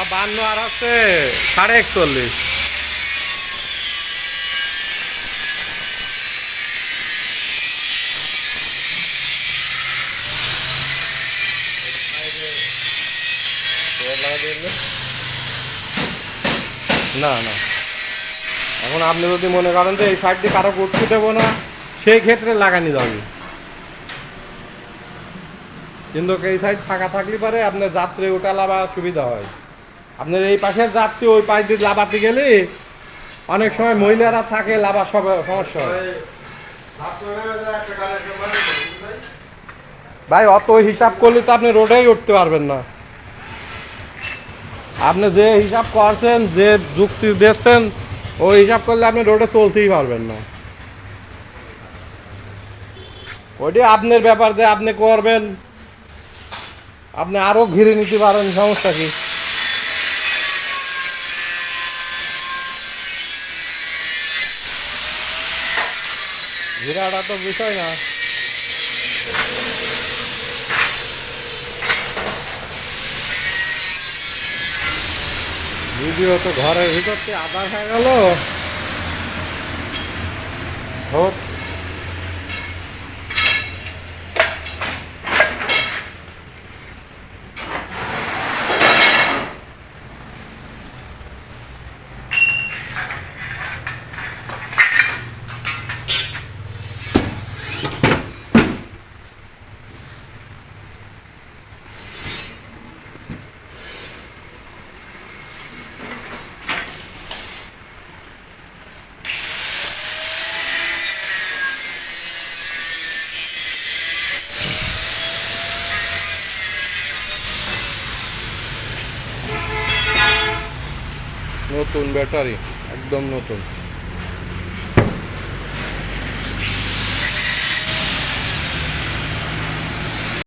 52 আর হচ্ছে 41.5। না না, এখন আপনি যদি মনে করেন যে এই সাইড দিয়ে কারো করতে দেবো না, সেই ক্ষেত্রে লাগানি যাবে। কিন্তু এই সাইড ফাঁকা থাকলে পারে আপনার যাত্রী ওটা লাভা সুবিধা হয়। আপনার এই পাশের যাত্রী ওই পাশ দিয়ে লাভাতে গেলে অনেক সময় মহিলারা থাকে, লাভা সব সমস্যা হয়। ভাই অত হিসাব করলে তো আপনি রোডেই উঠতে পারবেন না। আপনি যে হিসাব করছেন, যে যুক্তি দিচ্ছেন, ওই হিসাব করলে আপনি রোডে চলতেই পারবেন না। ওইটি আপনার ব্যাপার, যে আপনি করবেন, আপনি আরও ঘিরে নিতে পারেন, সমস্যা কি? ঘিরাটা তো বিষয় না। ভিডিও তো ঘরের ভিতর কি আধা হয়ে গেল। হোক, নতুন ব্যাটারি, একদম নতুন।